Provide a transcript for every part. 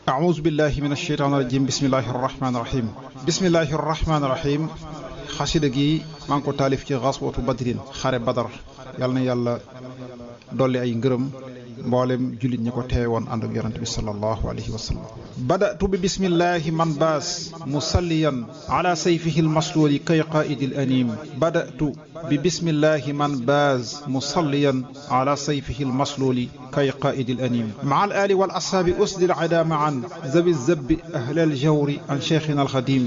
أعوذ بالله من الشيطان الرجيم بسم الله الرحمن الرحيم بسم الله الرحمن الرحيم xasida gi maa ngi ko taalif ci xaswatu badrin xare badar yàlla na yàlla dolli ay ngërëm mboolem jullit ñi ko teewe woon ànd ak yonent bi sallallahu alayhi wa sallam badatu bi bismillahi man baas musalliyan ala sayfihi almasluli kay qaidi al anim badatu bi bismillahi man baas musalliyan ala sayfihi almasluli kay qaidi al anim maa al ali wal ashaabi usdi al ada maan zawi zabbi ahla al jawri an cheikhina al xadim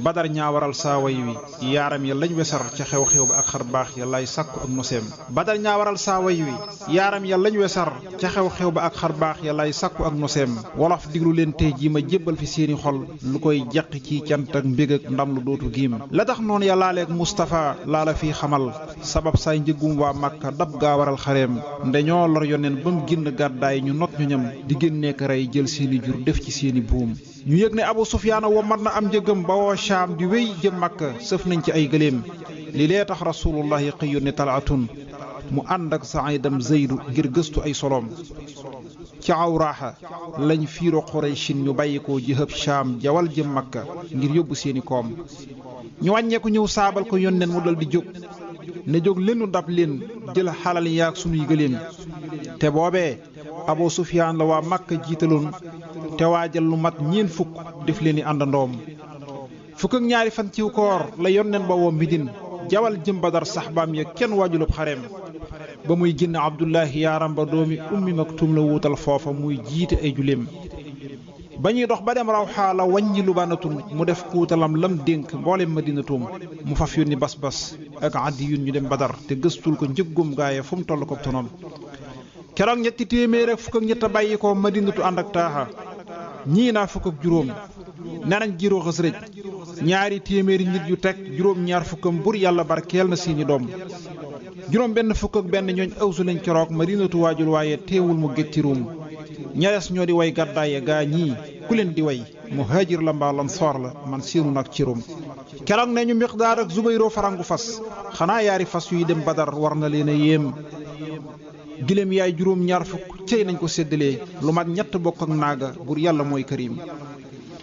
badar ñaa waral saa way wi yaaram ya lañ wesar ca xew-xew ba ak xar baax ya lay sàkku ak noseem badar ñaa waral saa way wi yaaram ya lañ wesar ca xew-xew ba ak xar baax ya lay sàkku ak noseem wolof diglu leen tey jii ma jébbal fi seeni xol lu koy jàq ci cant ak mbég ak ndam lu dootu giim la tax noonu ya laaleeg Moustapha laala fii xamal sabab saay njëggum waa Màkka dab gaa waral xareem ndeñoo lor yoneen ba mu génn gàddaay ñu not ñu ñam di génneek rey jël seeni jur def ci seeni buum ñu yëg ne Abu Sufyaan wo mat na am njëgam ba woo Shaam di wéy jëm Makka sëf nañ ci ay gëléem li lee tax rasulullahi xëy yónni talaatun mu ànd ak saidam zeydu ngir gëstu ay soloom ca awraaxa lañ fiiro Qurayshin ñu bàyyi ko jëhëb Shaam jawal jëm Makka ngir yóbbu seeni koom ñu wàññeeku ñëw saabal ko yónneen mu dal di jóg ne jóg leenu dab leen jël xalal yaag sunuy gëléem te boobee Abu Sufyaan la waa Makka jiitaloon te waajal lu mat ñeen fukk def leen i àndandoom fukk ak ñaari fan ciw koor la yónneen ba woo Midine jawal jëm Badar saxbaam ya kenn waajulub xareem ba muy génn Abdullahi yaaram ba doomi ummi Maktum la wuutal foofa muy jiite ay juleem ba ñuy dox ba dem Rawxa la wàññi Lubaanatun mu def kuutalam lam dénk mboolem Madinatum mu faf yónni bas-bas ak addi yun ñu dem Badar te gëstul ko njëggum gaaye fu mu toll ko tonoom keroog ñetti téeméer ak fukk ak ñett a bàyyi ko Madinatu ànd ak taaxa ñii naa fukk ak juróom nenañ jiroo xës rëj ñaari téeméeri nit yu teg juróom ñaar fukkam bur yàlla barkeel na seeni doom juróom benn fukk ak benn ñooñ awsu lañ keroog Madinatu waajul waaye teewul mu gétti ruum ñares ñoo di way gàddaaye gaa ñii ku leen di way muhaajir la mbaa lansaar la man siinu nag ci ruum keroog ne ñu Miqdaad ak Zubayro farangu fas xanaa yaari fas yuy dem Badar war na leen a yéem giléem yaay juróom ñaar fukk cey nañ ko séddalee lu mat ñett bokk ak naaga bur yàlla mooy karim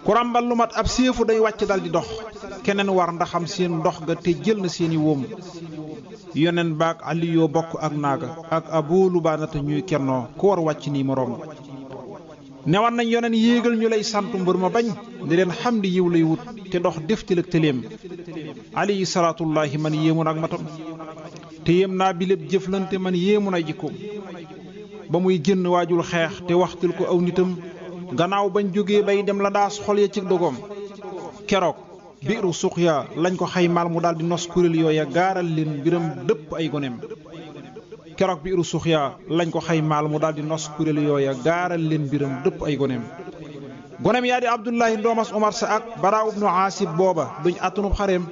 ku ràmbal lu mat ab séefu day wàcc dal di dox keneen war ndaxam seen ndox ga te jël na seeni wóom yoneen baak Aliyoo bokk ak naaga ak Abu Lubaanata ñuy kennoo ku war wàcc nii moroom newan nañ yoneen yéegal ñu lay santu mbër ma bañ di leen xam di yiw lay wut te dox deftil ak tëléem alayhi salaatullaahi man yéemun ak matam te yéem naa bi lépp jëflante man yéemu na jikkoom ba muy génn waajul xeex te waxtul ko aw nitam gannaaw bañ jógee bay dem la daas xol ya ci dogoom keroog biiru suqya lañ ko xaymaal mu daal di nos kuréel yooya gaaral leen mbiram dëpp ay goneem keroog biiru suqya lañ ko xaymaal mu daal di nos kuréel yooya gaaral leen mbiram dëpp ay goneem yaa di Abdullahi ndoomas Omar sa ak Baraa ibnu Aasib booba duñ attunub xareem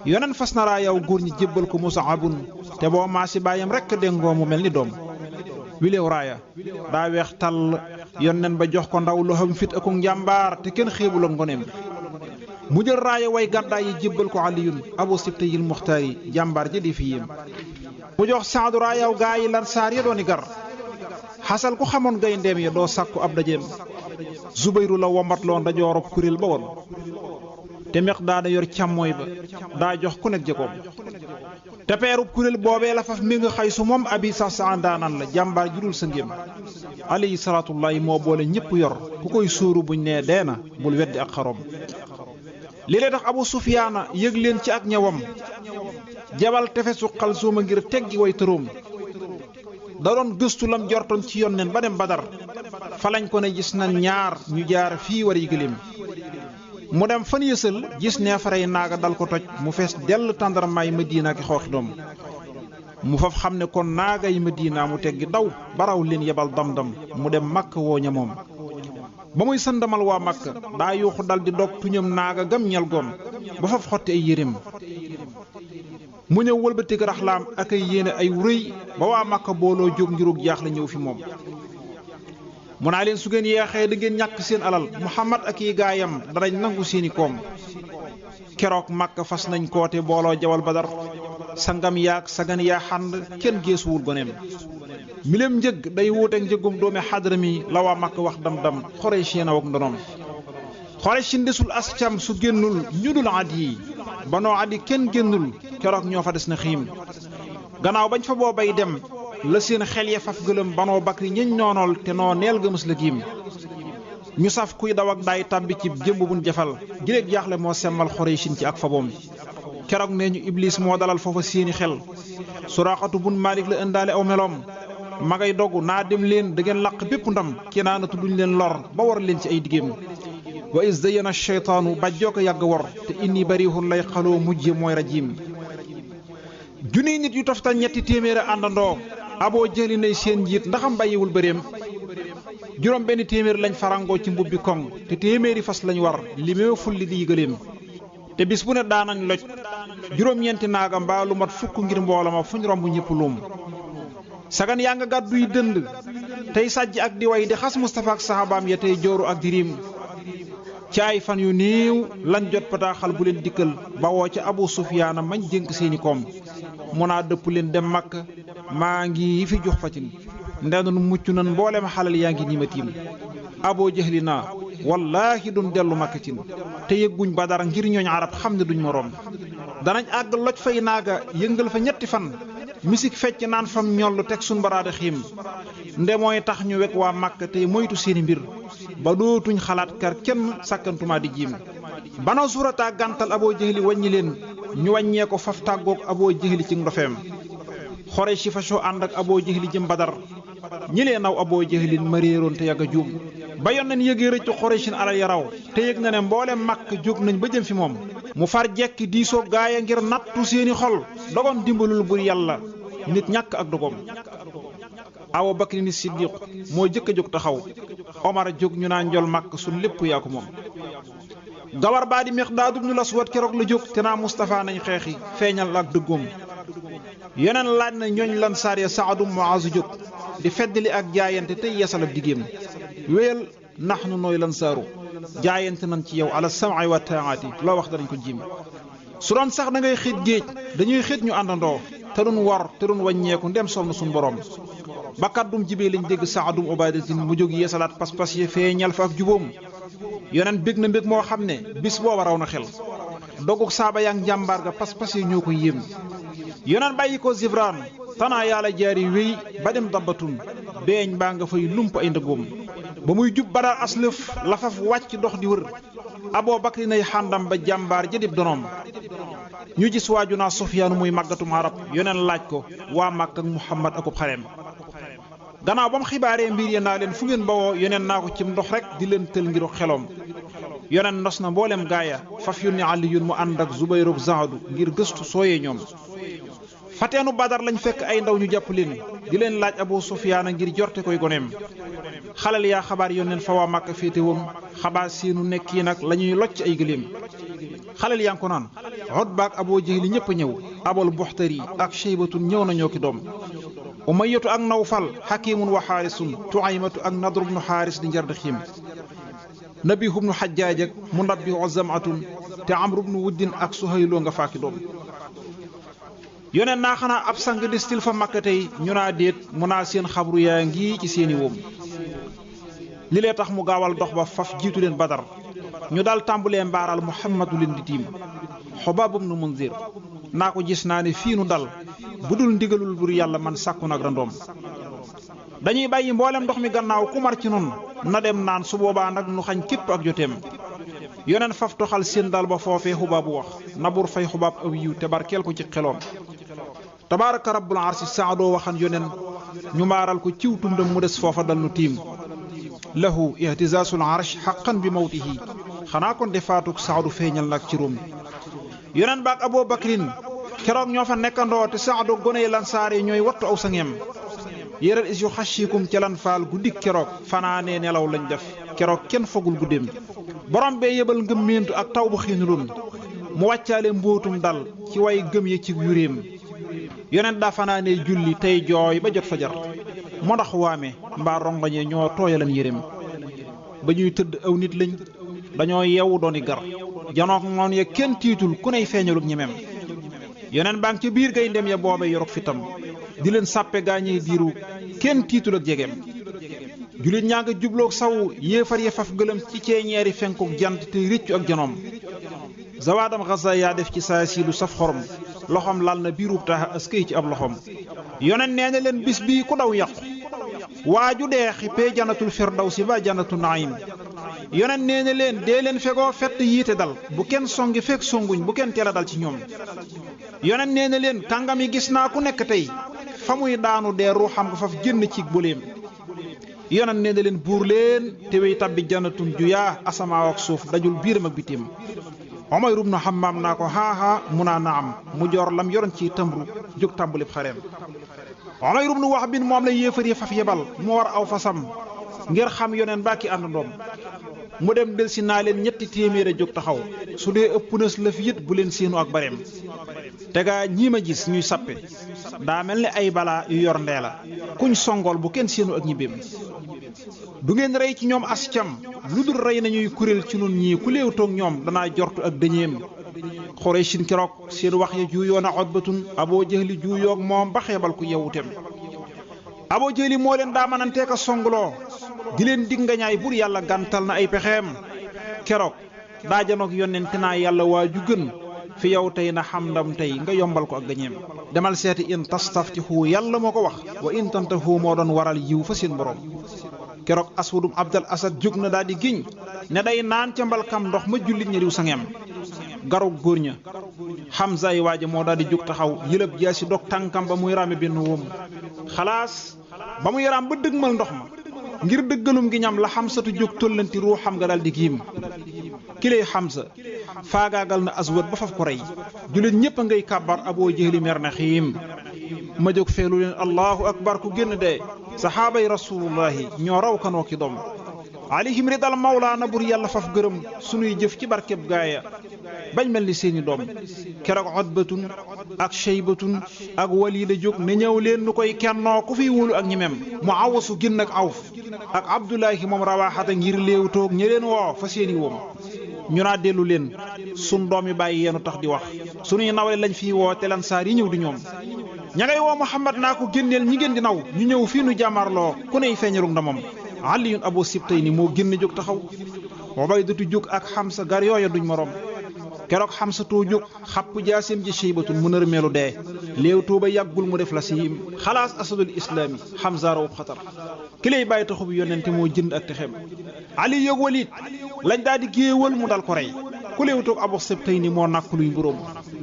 yoneen fas naraa yow góor ñi jébbal ko Musaabun te boo maasi baayam rekk déngoo mu mel ni doom wileew raaya daa weex tàll yoneen ba jox ko ndaw lu xam fit ak njàmbaar te kenn xeebul ak ngoneem mu jël raaya way gàddaay yi jébbal ko Aliyun Abu Sibtayil Muxtaar yi jàmbaar ja di fi yéem mu jox Saadu raayaw gaa yi Lansaar ya dooni gar xasal ku xamoon gayndeem ya doo sàkku ab dajeem Zubayru la wombatloo ndajoorob kuréel ba woon te Miqdaada yor càmmooy ba daa jox ku nekk jëkkoom te peerub kuréel boobee la faf mi nga xay su moom abi sax sa àndaanan la jàmbaar ju dul sa ngéem alayhi salaatullaahi moo boole ñëpp yor ku koy sóoru buñ nee dee na bul weddi ak xaroom li lee tax Abu Sufyaana yëg leen ci ak ñëwam jabal tefesu Xalsuuma ngir teggi way tëroom da doon gëstu lam jortoon ci yonneen ba dem Badar fa lañ ko ne gis na ñaar ñu jaar fii war yi gëléem mu dem fan yësal gis neefarey naaga dal ko toj mu fees dell tàndarmaay Madina ki xooxi doom mu faf xam ne kon naagay Madina mu teggi daw baraw leen yebal dam-dam mu dem Makka woo ña moom ba muy sandamal waa Makka daa yuuxu dal di dog tuñam naaga gam ñel goom ba faf xotti ay yéreem mu ñëw wëlbatik raxlaam ak ay yéene ay wurëy ba waa Makka booloo jóg njurug jaax la ñëw fi moom mu naa leen su ngeen yeexee da ngeen ñàkk seen alal Muhammad ak yi gaayam danañ nangu seeni koom keroog Makka fas nañ koote booloo jawal Badar sangam yaak sagan yaa xànd kenn geesuwul goneem milem njëg day wuuteeg njëgum doomi Hadrami la waa Makka wax dam-dam Xuraysh na wak ndonoom Xuraysh desul ascam su génnul ñu dul Adi Banoo Adi kenn génnul keroog ñoo fa des na xiim gannaaw bañ fa boobay dem la seen xel ya faf gëlëm Banoo Bakri ñeñ noonool te noo neel gëmës la giim ñu saf kuy daw ak daay tàbbi ci jëmb buñ jafal giléeg jaaxle moo semmal Xuraysh ci ak faboom keroog nee ñu Iblis moo dalal foofa seeni xel Suraaxatu bun Maalik la ëndaale aw meloom ma ngay dogg naa dem leen da ngeen làq bépp ndam Kinaanatu duñ leen lor ba war leen ci ay digéem wa is zayyana sheytaanu bàjjoo ko yàgg wor te inni barihun lay xaloo mujje mooy rajiim junniy nit yu toftal ñetti téeméer a àndandoo Aboo Jahli nay seen njiit ndaxam bàyyiwul bëreem juróom benn téeméer lañ farangoo ci mbubbi koŋ te téeméeri fas lañ war li mee fulli di yëgaleem te bis bu ne daanañ loj juróom-ñeenti naaga mbaa lu mat fukk ngir mbooloo ma fuñ romb ñëpp luum sagan yaa nga gàdduy dënd tey sàjj ak di way di xas Mustafa ak saxaabaam ya tey jooru ak diriim ci ay fan yu néew lañ jot bataaxal bu leen dikkal bawoo ca Abu Sufyaana mañ dénk seeni koom mun naa dëpp leen dem Makka maa ngi yi fi jox fatin ndenun mucc nan mboolem xalal yaa ngi niima tiim Aboo Jahli naa wallaahi duñ dellu Makkatin te yëgguñ Badar ngir ñooñ arab xam ne duñ moroom danañ àgg loj fay naaga yëngal fa ñetti fan misik fecc naan fam ñollu teg sun baraade xiim nde mooy tax ñu wekk waa Makka tey moytu seeni mbir ba dootuñ xalaat kar kenn sàkkantuma di jiim Banoo Surata gàntal Aboo Jahli wàññi leen ñu wàññee ko faf tàggoog Aboo Jahli ci ndofeem Xuraysh fa soo ànd ak Aboo Jahli jëm Badar ñi lee naw Aboo Jahli ma réeroon te yàgg a juum ba yoon nañ yëgee rëccu Xuraysh alal ya raw te yëg na ne mboolem Makka jóg nañ ba jëm fi moom mu far jekki diisoo gaaya ngir nattu seeni xol dogoon dimbalul bur yàlla nit ñàkk ak dogoom Abu Bakri ni Siddiq moo jëkk a jóg taxaw Omar jóg ñu naan njol Makka su lépp yaa ko moom gawar baa di Miqdaad ibnul Aswad keroog la jóg te naa Mustapha nañ xeexi feeñal ak dëggoom yeneen laaj na ñooñ lan saar ya Saadu Muaaz jóg di feddali ak jaayante tey yeesalab digéem wéyal nax nu nooy lan saaru jaayante nañ ci yow ala sam'i wa taa'ati loo wax danañ ko jiim su doon sax da ngay xit géej dañuy xit ñu àndandoo te duñ war te duñ wàññeeku ndem sol na suñ borom ba kàddum jibee lañ dégg Saadum Ubaadatin mu jóg yeesalaat pas-pas yi feeñal fa ak jubóom yoneen bég na mbég moo xam ne bis booba raw na xel doguk saaba yaa ngi jàmbaar ga pas-pas yi ñoo ko yéem yoneen bàyyi ko Zibraan tanaa yàlla jaari wéy ba dem dabbatun beeñ baa nga fay lump ay ndëggoom ba muy jub Badar aslëf la faf wàcc dox di wër Aboo Bakri nay xàndam ba jàmbaar jëdib donoom ñu gis waaju naa Sufyaanu muy màggatum arab yoneen laaj ko waa Makka ak Muhammad akub xareem gannaaw ba mu xibaaree mbir ya naa leen fu ngeen bawoo yoneen naa ko cim ndox rek di leen tël ngiru xeloom yoneen nos na mboolem gaaya faf yónni Aliyun mu ànd ak Zubayr ak Zaadu ngir gëstu sooyee ñoom fateenu Badar lañ fekk ay ndaw ñu jàpp leen di leen laaj Abu Sufyaana ngir jorte koy goneem xalal yaa xabaar yónneen fa waa Makka féete woom xabaar seenu nekki nag la ñuy locc ay gëléem xalal yaa ngi ko naan Utba ak Aboo Jahli ñëpp a ñëw Abul Buxtari ak Shaybatun ñëw nañoo ki doom Umayyatu ak Nawfal Hakimun wa Xaarisun Tuaymatu ak Nadru bnu Xaaris di njar di xiim Nabihu bnu Xajjaaj ak Munabbihu Zamatun te Amru bnu Wuddin ak Suhayloo nga faaki doom yoneen naa xanaa ab sang destil fa Makka tey ñu naa déet mu naa seen xabru yaa ngi ci seeni woom li lee tax mu gaawal dox ba faf jiitu leen Badar ñu dal tàmbulee mbaaral Muhammadu leen di tiim Xubaab ibnu Munzir naa ko gis naa ne fii nu dal bu dul ndigalul bur yàlla man sàkku nag randoom dañuy bàyyi mboolem ndox mi gannaaw ku mar ci nun na dem naan su boobaa nag nu xañ képp ak joteem yoneen faf toxal seen dal ba foofee Xubaabu wax nabur fay Xubaab aw yiw te barkeel ko ci xeloom tabaaraka rabbul arsi Saadoo waxan yoneen ñu maaral ko ciw tundam mu des foofa dal nu tiim lahu ihtizaasul arsh xaqan bi mawtihi xanaa kon defaatuk Saadu feeñal nag ci róom yoneen baak Aboo Bakrin keroog ñoo fa nekkandoo te Saadu goney lansaar yi ñooy wattu aw sangeem yéral is yu xashikum ca lan faal guddik keroog fanaanee nelaw lañ def keroog kenn fogul guddeem borom bee yebal ngëmmeentu ak taw bu xiinuloon mu wàccaale mbóotum dal ci way gëm ye ci yuréem yonent daa fanaanee julli tey jooy ba jot fajar moo ndax waame mbaa rongoñee ñoo tooyalan yéreem ba ñuy tëdd aw nit lañ dañoo yeewu dooni gar janook noon ya kenn tiitul ku ney feeñalub ñemeem yonent baa ngi ca biir gay ndem ya boobe yorok fitam di leen sàppe gaañee diiru kenn tiitul ak jegeem julit ñaa nga jubloog saw yéefar ya faf gëlëm ci ceeñeeri fenkuk jant te réccu ak janoom zawaadam xasa yaa def ci saa si lu saf xorom loxom lal na biirub taaxa askay ci ab loxom yonen nee na leen bis bii ku daw yàqu waaju dee xippee janatul firdawsi ba janatu naim yonen nee na leen dee leen fegoo fett yiite dal bu kenn songi fekk songuñ bu kenn teel a dal ci ñoom yonen nee na leen kàngam yi gis naa ku nekk tey fa muy daanu dee ruuxam nga faf génn ci buleem yonen nee na leen buur leen te wey tabbi janatun juyaa asamaaw ak suuf dajul biiram ak bitim Umayr ibnu Hammaam naa ko haa mu naa naam mu joor lam yoroon ci tëmbru jóg tàmbulib xareem Umayr ibnu Wahb bin moom la yéefar yi faf yebal mu war aw fasam ngir xam yoneen bàkki àndandoom mu dem del si naa leen 300 jóg taxaw su dee ëpp nas la fi yët bu leen séenu ak bareem tegaa ñii ma gis ñuy sappe daa mel ni ay balaa yu yor ndee la kuñ songool bu kenn séenu ak ñibbeem du ngeen rey ci ñoom as cam lu dul rey nañuy kuréel ci nun ñii ku léew toog ñoom danaa jortu ak dëñeem Xuraysin keroog seen wax ya juuyoon a Utbatun Aboo Jahli juuyoog moom ba xeebal ku yewutem Aboo Jahli moo leen daa mënanteek a songuloo di leen dig nga ñaay bur yàlla gàntal na ay pexeem keroog daa janoog yonent naa yàlla waa ju gën fi yow tey na xam ndam tey nga yombal ko ak gañeem demal seeti in tastaftihu yàlla moo ko wax wa in tantahu moo doon waral yiw fa seen borom keroog aswadum abdal asad jóg na daal di giñ ne day naan ca mbalkam ndox ma jullit ña diw sangeem garug góor ña Hamza yi waaja moo daal di jóg taxaw yëlëb jaasi dog tànkam ba muy raame benn wóom xalaas ba muy raam ba dëgmal ndox ma ngir dëggalum gi ñam la Hamsatu jóg tollanti ruuxam nga daal di giim kiley Hamza faagaagal na aswad ba faf ko rey jullit ñépp a ngay kàbbar Aboo Jahli mer na xiim ma jóg feelu leen allahu akbar ku génn dee saxaabay rasulullahi ñoo raw kanoo ki doom alayhim ridal mawlaana bur yàlla faf gërëm sunuy jëf ci barkeb gaaya bañ mel ni seeni doom keroog Utbatun ak Shaybatun ak Waliida jóg ne ñëw leen nu koy kennoo ku fiy wóolu ak ñimem mu awasu génn ak Awf ak Abdullahi moom Rawaxata ngir léew toog ñe leen woo fa seeni woom ñu naa dellu leen sun doom yi bàyyi yeenu tax di wax sunuy nawle lañ fiy woo te lan saar yi ñëw di ñoom ña ngay woo Muhammad naa ko génneel ñi ngeen di naw ñu ñëw fii nu jàmmarloo ku ney feeñalug ndamam Aliyun Abu Sibtayni moo génn jóg taxaw Ubaydatu jóg ak Hamsa gar yooya duñ morom keroog Hamsatu jóg xapp jaasim ji Shaybatun mu nërmeelu dee léew tuuba yàggul mu def la siim xalaas asadul islaami Hamza rawub xatar ki lay bàyyi taxub yonente moo jënd ak texem Ali yoog Walid lañ daal di géewal mu dal ko rey ku léew toog Abu Sibtayni moo nàkk luy mburóom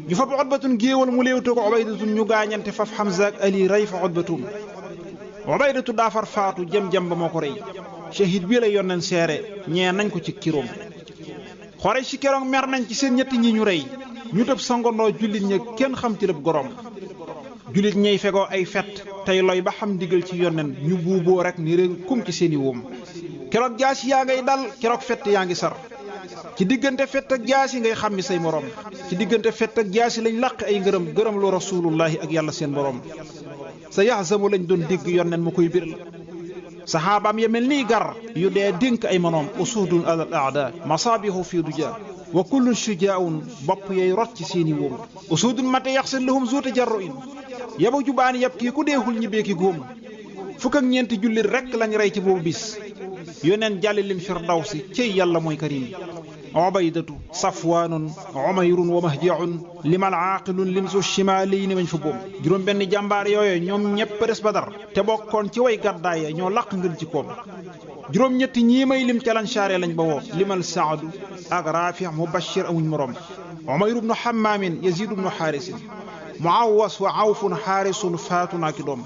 ñu fab Utbatun géewal mu léew toog Ubaydatun ñu gaañante faf Hamza ak Ali rey fa Utbatun Ubaydatu daafar faatu jëm-jëm ba moo ko rey shahid bii la yonneen seere ñee nañ ko ci kiroom xore si keroog mer nañ ci seen ñetti ñi ñu rey ñu tëb songandoo jullit ña kenn xam ci lépp gorom jullit ñey fegoo ay fet tey loy ba xam digal ci yonneen ñu buuboo rek ni réeg kum ci seeni wóom keroog jaasi yaa ngay dal keroog fett yaa ngi sar ci diggante fett ak jaasi ngay xàmmi say morom ci diggante fett ak jaasi lañ làq ay ngërëm gërëm lu rasulullahi ak yàlla seen borom sa yaxzamu lañ doon dégg yonneen mu koy biral saxaabaam ya mel nii gar yu dee dénk ay manoom usudun alal aada masaabihu fi duja wa kullun shujaun bopp yay rot ci seeni wóom usudun mate yaxsir lahum zuuta jarro in yaba jubaani yab kii ku deexul ñibbeeki góom fukk ak ñeenti jullit rekk lañ rey ci boobu bis yoneen jàlli leen firdawsi cey yàlla mooy karim Ubaydatu Safwaanun Umayrun wa Mahjaun limal aaqilun lim su shimaali ni mañ fa boom juróom benn jàmbaar yooyu ñoom ñépp des Badar te bokkoon ci way gàddaaya ñoo laq ngën ci koom juróom ñetti ñii may lim ca lansaare lañ ba woo limal Saadu ak Raafi Mubashir amuñ morom Umayr ibnu Hammaamin Yazid ibnu Haarisin Muawas wa Awfun Haarisun faatu naa ki doom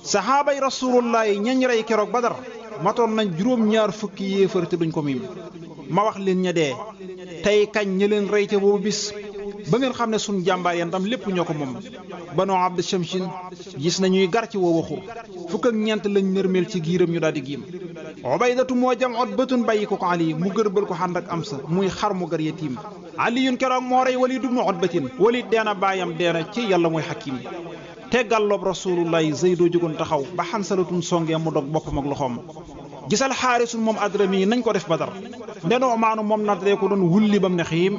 saxaabay rasulullahi ñañ rey keroog Badar matoon nañ juróom ñaar fukki yéefar te duñ ko miim ma wax leen ña dee tey kañ ña leen rey ca boobu bis ba ngeen xam ne sun jàmbaar ya ndam lépp ñoo ko moom Banu Abd Shamsin gis nañuy gar ci woowa xur fukk ak ñeent lañ nërmeel ci giiram ñu daal di giim Ubaydatu moo jam Utbatun bàyyi ko Ali mu gërbal ko xànd ak Amsa muy xar mu gar yatiim Aliyun keroog moo rey Walid ibnu Utbatin Walid deena baayam deena ci yàlla mooy Hakim teggal loob rasulullahi Zaydoo jógoon taxaw ba Xansalatun songee mu dog boppam ak loxoom gisal Xaarisun moom Adrami nañ ko def Badar ndenoo Omaanu moom nadree ko doon wulli bam ne xiim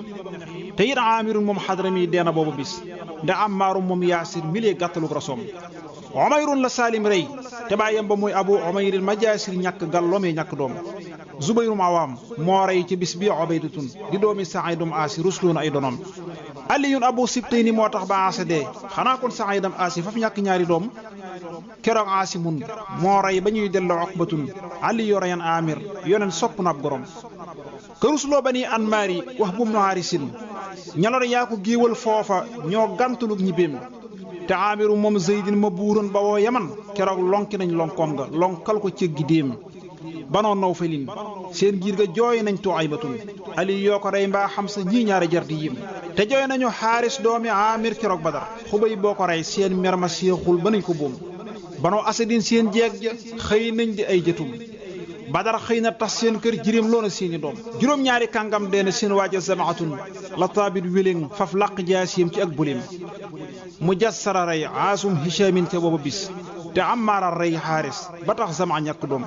te it Aamirun moom Xadrami deena boobu bis nde Ammaaru moom Yaasir milee gàttalug rasoom Umayrun la Saalim rey te baayam ba muy Abu Umayr Majaasir ñàkk gàlloomee ñàkk doom Zubayrum Awaam moo rey ci bis bi Ubaydatun di doomi Saïdum Aasi rusloona ay donoom Aliyun Abu Sibtayni moo tax ba Aasi dee xanaa kon Saïdum Aasi faf ñàkk ñaari doom keroog Aasimun moo rey ba ñuy delloo Uqbatun Aliyu reyan Amir yoneen sopp na ab gorom ka rusloo Bani Anmaari wax bum no Haarisin ñalor yaa ko géewal foofa ñoo gàntulug ñibbeem te Amiru moom Zeydin ma buuroon ba woo Yaman keroog lonki nañ lonkoom nga lonkal ko cëggi déem banoo Nawfalin seen giir ga jooy nañ Tuaybatun Ali yoo ko rey mbaa xam sa ñii ñaari jar di yim te jooy nañu Xaaris doomi Amir keroog Badar Xubay boo ko rey seen mer ma seexul ba nañ ko boom banoo Asadin seen jeeg ja xëy nañ di ay jëtum Badar xëy na tas seen kër jirim loona seeni doom juróom-ñaari kàngam deena seen waaja Zamaatun la taabit wéléng faf làq jaasiyam ci ak bulim mu jassara rey Aasum Hishamin ca booba bis te Ammaara rey Xaaris ba tax Zamaa ñàkk doom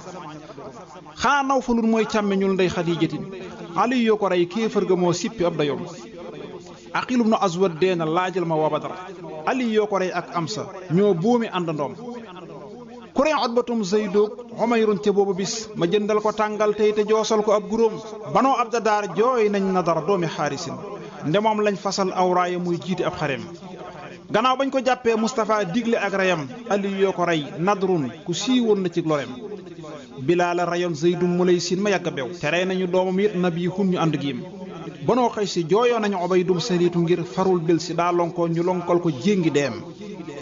xanaa Nawfalun mooy càmmeñul ndey Xadiijatin Ali yoo ko rey kéefër ga moo sippi ab dayoom Aqil ibnu Aswad deena laajal ma waa Badar Ali yoo ko rey ak Amsa ñoo boomi àndandoom ku rey Utbatum Zaydoog Umayrun ca boobu bis ma jëndal ko tàngal tey te joosal ko ab guróom banoo Abdadaar jooy nañ Nadar doomi Xaarisin ndemoom lañ fasal awraaya muy jiite ab xareem gannaaw bañ ko jàppee Moustapha digle ak reyam Ali yoo ko rey Nadrun ku siiwoon na ci loreem Bilaal rayoon Zaydum Mulaysin ma yàgg a bew te rey nañu doomam it Nabihun ñu ànd giim banoo xëy si jooyoon nañu Ubaydum Sariitu ngir farul bil si daa lonkoo ñu lonkal ko jéngi deem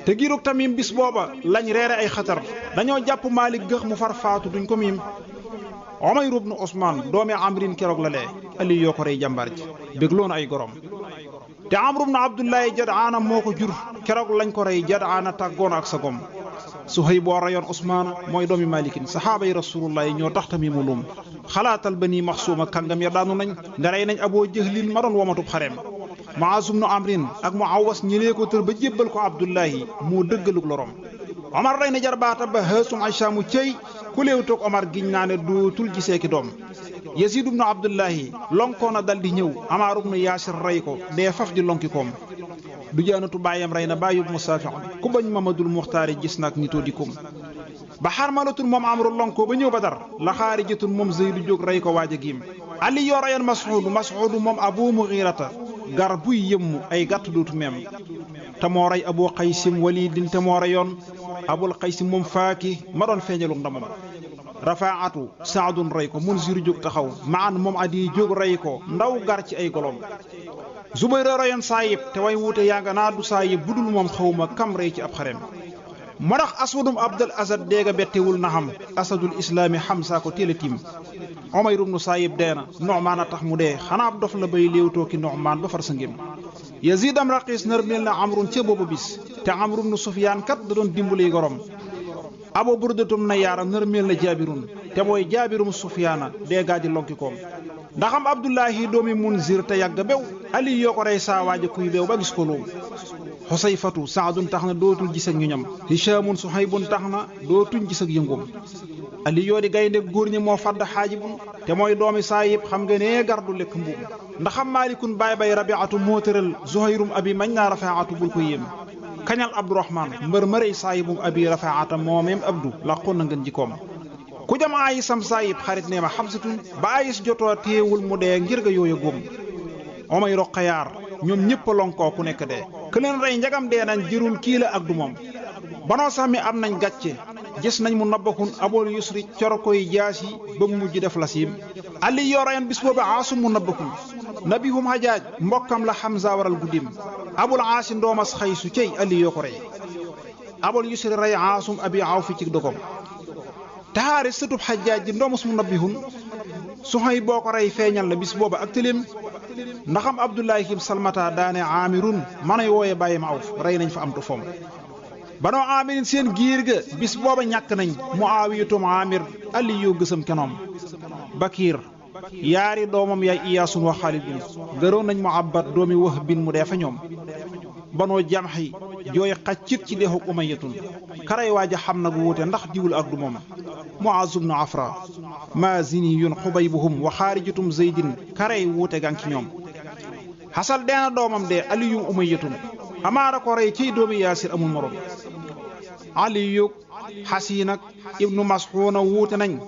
te giirug Tamim bis booba lañ reere ay xatar dañoo jàpp Maalik gëx mu far faatu duñ ko miim Umayr ibnu Usmaan doomi Amrin keroog la lee Ali yoo ko rey jàmbaar ji bégloon ay gorom te Amru ibnu Abdullahi Jadaana moo ko jur keroog lañ ko rey Jadaana tàggoon ak sa gom Suhayb boo rayoon Usmaana mooy doomi Malikin saxaaba yi Rasulullahi ñoo tax Tamimu lum xalaatal Bani Maxsuuma kàngam ya daanu nañ nda rey nañ Aboo Jahlin ma doon womatub xareem Muaaz ibnu Amrin ak Muawas ñilee ko tër ba jébbal ko Abdullahi moo dëggalug lorom Omar rey na jarbaata ba Haasum Aysa mu cey ku léew toog Omar giñ naa ne dootul gisee ki doom Yasiid ibnu Abdullahi lonkoona dal di ñëw Amaar ibnu Yaasir rey ko dee faf di lonki koom du jaanatu baayam rey na bàyyub Musaafi ku bañ Mamadul Muxtaari gis nag nitoo di koom ba Xarmalatun moom Amru lonko ba ñëw Badar la Xaarijatun moom Zeydu jóg rey ko waaj a giim Ali yoo reyoon Mas'uud moom Abu Mughirata gar buy yëmmu ay gàtt dootu meem te moo rey Abu Qaysim Walidin te moo reyoon Abul Qaysim moom Faaki ma doon feeñalu ndamam Rafaatu Saadun rey ko Munzir jóg taxaw maan moom Adi jóg rey ko ndaw gar ci ay golom Zubayr reyoon Saayib te way wuute yaa nga naa du Saayib budul moom xawma kam rey ci ab xarem moo tax Aswadum Abdul Asad déega bettewul na xam asadul islaami Hamza ko téela tiim Umayr ibnu Saayib deena Nu'maan a tax mu dee xanaa ab dof la bay léewtoo ki Nu'maan ba far sa ngém Yaziid am Raqiis nërmeel na Amrun ca boobu bis te Amru ibnu Sufyaan kat da doon dimbali gorom Abu Burdatum na yaara nërmeel na Jaabirun te mooy Jaabirum Sufyaana déegaa di lonki koom ndaxam Abdullahi doomi Munzir te yàgg bew Ali yoo ko rey saa waaja kuy bew ba gis ko loom Xusayfatu Saadun tax na dootul gis ak ñoñam Hishaamun Suhaybun tax na dootuñ gis ak yëngoom Ali yoo di gaynde góor ñi moo fadd Xaajibun te mooy doomi Saayib xam nga nee gardu lekk mbuum ndaxam Maalikun baay bay Rabiatu moo tëral Zuhayrum abi mañ naa Rafaatu bul ko yéem kañal Abdurahmaan mbër mërëy Saayibum abi Rafaata moomeem Abdu laqoon na ngeen jikoom ku jam Ayisam Saayib xarit nee ma Xamsatun ba Ayis jotoo téewul mu dee ngir ga yooya góom Umayr Xayaar ñoom ñëpp lonkoo ku nekk dee ke leen rey njagam dee nañ jërul kii la ak du moom banoo sax mi am nañ gàcce gis nañ mu nabbakun Abul Yusri cor koy jaas yi ba mu mujj def la siim Ali yoo reyoon bis booba Aasum mu nabbakun Nabihum Hajaaj mbokkam la Hamza waral guddim Abul Aasi ndoomas Xaysu cey Ali yoo ko rey Abul Yusri rey Aasum abi Awfi ci dogom taxaari sëtub Xajaaj di ndoomas mu nabbihun Suhayb boo ko rey feeñal la bis booba ak tëlim ndaxam Abdullahi kim Salmata daane Amirun manay wooye bàyyi ma Awf rey nañ fa am tu foom banoo Amirin seen giir ga bis booba ñàkk nañ Muawiyatum Amir Ali yoo gësam kenoom Bakir yaari doomam yaay Iyaasun wa Xaalidun gëroon nañ Muabbad doomi Wahbin mu dee fa ñoom banoo Jamxi jooy xaccit ci deexuk Umayyatun karay waaja xam nag wuute ndax diwul ak du moom Muaz ibnu Afra Maaziniyun Xubaybuhum wa Xaarijatum Zaydin karay wuute gang ci ñoom xasal deena doomam de Aliyum Umayyatun Amaara ko rey ciy doomi Yaasir amul morom Ali yoog Xasiin ak ibnu Masxuuna wuute nañ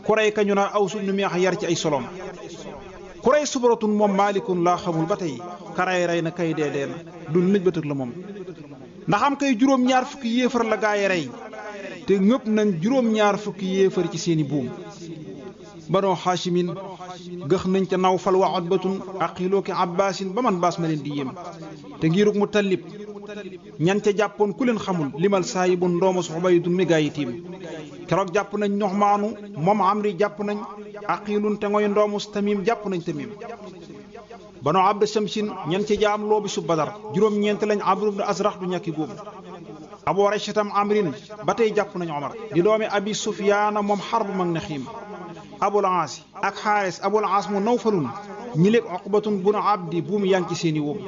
ku rey ka ñu naa Aws ibnu Mixyar ci ay solom ku rey Subratun moom Maalikun laa xamul ba tey karay rey na kay dee na dul nëj ba tëg la moom ndax am kay juróom-ñaar fukki yéefar la gaaye rey te ngëpp nañ juróom-ñaar fukki yéefar ci seeni buum Banoo Haashimin gëx nañ ca Nawfal wa Utbatun Aqiloo ki Abbaasin ba man baas ma leen di yéem te ngirug Mutallib ñan ca jàppoon ku leen xamul limal Saayibun ndoomas Ubaydun mi gaa yi tiim keroog jàpp nañ Nuxmaanu moom Amri jàpp nañ Aqilun te ngoy ndoomus Tamim jàpp nañ Tamim Banoo Abda Shamsin ñan ca jaam loo bi su Badar juróom-ñeent lañ Amru ibn Azrax du ñàkki góom Abu Raychatam Amrin ba tey jàpp nañ Omar di doomi Abi Sufyaana moom Harb mag na xiim Abul Aas ak Xaaris Abul Aas mu Nawfalun ñi leeg Uqbatun bunu Abdi buum yaa ngi ci seeni wóom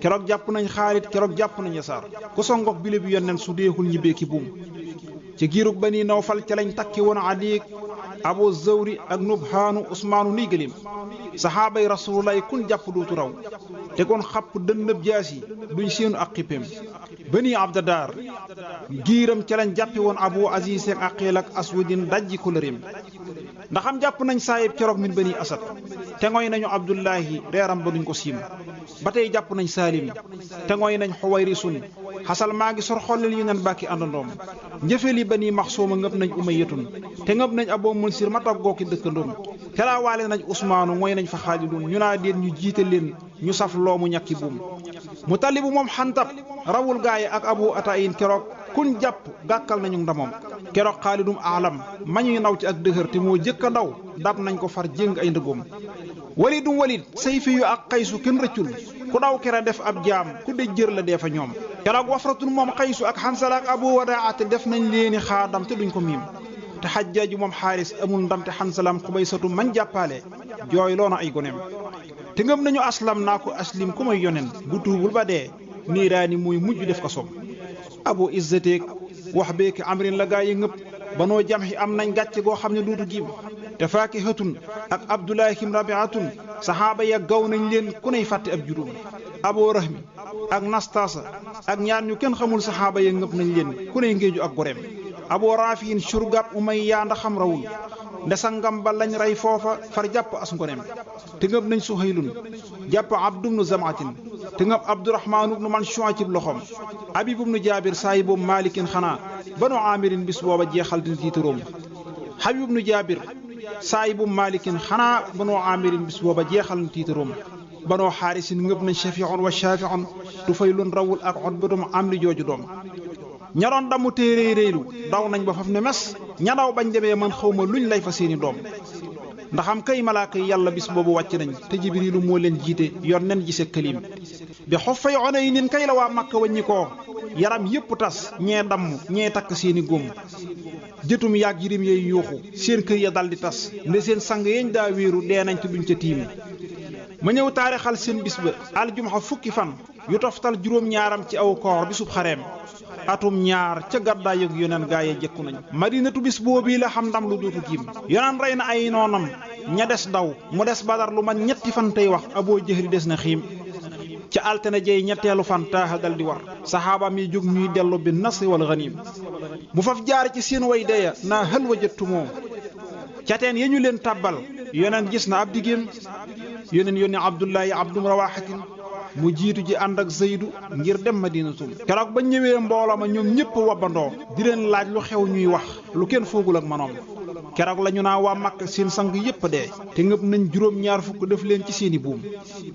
keroog jàpp nañ Xaalid keroog jàpp nañ Yasaar ku songoog bile bi yonneen su deexul ñibbee ki buum ci giirug Bani Nawfal ca lañ takki woon Adiik Abu Zawri ak Nubhaanu Usmaanu niy gëlim saxaabay Rasulullaay kun jàpp dootu raw te kon xapp dënnëb jaas yi duñ seenu ak xippeem Bani Abdadaar giiram ca lañ jàppi woon Abu Aziz ak Aqil ak Aswadin dajji ko lëreem ndax am jàpp nañ Saayib keroog min Bani Asad te ngoy nañu Abdullahi reeram ba duñ ko siim ba tey jàpp nañ Saalim te ngoy nañ Xuwayrisun xasal maa ngi sor xollel yu nen bàkki àndandoom njëfeli Bani Maxsuuma ngëp nañ Umayyatun te ngëp nañ Abu Munsir ma toggoo ki dëkkandoom kelaawaale nañ Usmaanu mooy nañ fa Xaalidun ñu naa déet ñu jiite leen ñu saf loomu ñàkki buum Mutalibu moom Xantab rawul gaaye ak Abu Atayin keroog kun jàpp gàkkal nañu ndamoom keroog Xaalidum Aalam mañuy naw ci ak dëgër te moo jëkk a ndaw dab nañ ko far jéng ay ndëgoom Walidum Walid Sayfi yu ak Xaysu kenn rëccul ku daw kere def ab jaam ku dëj jër la dee fa ñoom keroog Wafratun moom Xaysu ak Xansala ak Abu Wadaate def nañ leeni xaadam te duñ ko miim te Xajjaaju moom Xaaris amul ndam te Xansalam Xubaysatu man jàppaale jooy loona ay goneem te ngëm nañu Aslam naa ko Aslim ku may yonen bu tuubul ba dee niiraani muy mujj def ko sob Abu Izzateek wax beeki Amrin la gaa yi ngëpp Banoo Jamhi am nañ gàcce goo xam ne duutu giim te Faakihatun ak Abdullahi kim Rabiatun saxaaba ya gaw nañ leen ku ney fàtte ab juróom Abu Rahmi ak Nastasa ak ñaar ñu kenn xamul saxaaba ya ngëpp nañ leen ku ney ngéeju ak goreem Abu Rafiin surgab Umayya ndax xam rawul nde sangam ba lañ rey foofa far jàpp as ngoneem te ngëp nañ Suhaylun jàpp Abdu bnu Zamatin te ngëp Abdurahmaan bnu Manshu'a ci loxoom Habib bnu Jaabir saayibu Maalikin xanaa Banu Aamirin bis booba jeexal dina tiitaroom Habib bnu Jaabir saayibu Maalikin xanaa Banu Aamirin bis booba jeexal na tiitaroom Banoo Xaarisin ngëp nañ Shafi'un wa Shaafi'un Tufaylun rawul ak Utbatum Amri jooju doom ñaroon damu téeréy réylu daw nañ ba faf ne mes ña daw bañ demee man xawma luñ lay fa seeni doom ndax am kay malaaka yi yàlla bis boobu wàcc nañ te Jibriilu moo leen jiite yor nen gise këlim bi xof fay one yi nin kay la waa Makka waññi koo yaram yépp tas ñee damm ñee takk seeni góom jëtum yaag jirim yey yuuxu seen kër ya daldi tas nde seen sang yeñ daa wéeru dee nañ te duñ ca tiim ma ñëw taarixal seen bis ba aljumxa fukki fan yu toftal juróom-ñaaram ci aw koor bisub xareem atum ñaar ca gàddaay yëg yoneen gaaye jekku nañ Madinatu bis boobii la xam ndam lu dootu giim yoneen rey na ay noonam ña des daw mu des Badar lu man ñetti fan tey wax Aboo Jahli des na xiim ca altine jey ñetteelu fan taaxa dal di war saxaabaam yi jóg ñuy dellu bi nasri wal ganiim mu faf jaar ci seen way deya naa hal wajadtumoo ca teen ya ñu leen tàbbal yoneen gis na ab digéem yoneen yónni Abdullahi abdum rawaxatin mu jiitu ji ànd ak Zeydu ngir dem Madinatum keroog ba ñëwee mbooloo ma ñoom ñëpp wabbandoo di leen laaj lu xew ñuy wax lu kenn foogul ak manoom keroog la ñu naa waa Makka seen sang yépp dee te ngëp nañ juróom-ñaar fukk def leen ci seeni buum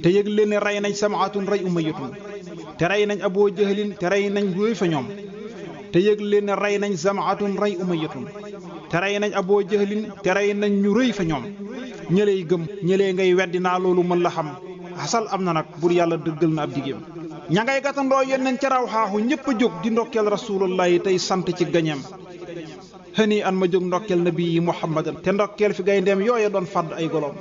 te yëg leen ne rey nañ Samaatun rey Umayyatun te rey nañ Aboo Jahlin te rey nañ ruy fa ñoom te yëg leen ne rey nañ Samaatun rey Umayyatun te rey nañ Aboo Jahlin te rey nañ ñu rëy fa ñoom ñëley gëm ñëlee ngay weddi naa loolu mën la xam xasal am na nag bur yàlla dëggal na ab digéem ña ngay gàttandoo yonneen ca raw xaaxu ñëpp a jóg di ndokkeel rasulullahi tey sant ci gañeem hani an ma jóg ndokkeel nabi Muhammadan te ndokkeel fi gayndeem yooya doon fàdd ay golom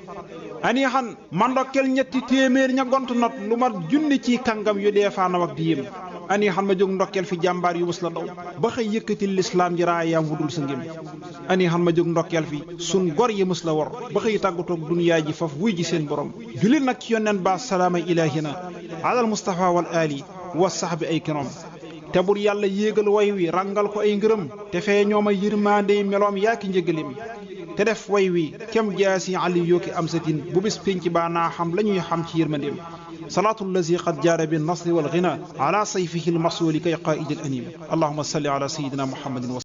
ani xan ma ndokkeel ñetti téeméer ña gont not lu mat junni ci kàngam yu dee faanaw ak diyéem ani xan ma jóg ndokkeel fi jàmbaar yu mus la daw ba xëy yëkkati lislaam ji raayaam wudul sa ngim ani xan ma jóg ndokkeel fi sun gor yi mus la wor ba xëy tàggatoog duniyaa ji faf wuy ji seen borom jullit nag ci yonneen ba salaama ilaahina alal Mustafa wal ali wa sahbi ay kirom te bur yàlla yéegal way wi rangal ko ay ngërëm te fee ñooma yërmaandey meloom yaaki njëgalim te def way wi kem jaasi ali yooki am satin bu bis pénc baa naa xam la ñuy xam ci yërmandeem salaatu allazi qad jaara bin nasri wal ghina ala sayfihi al masuli kay qaa'id al anim allahumma salli ala sayyidina muhammadin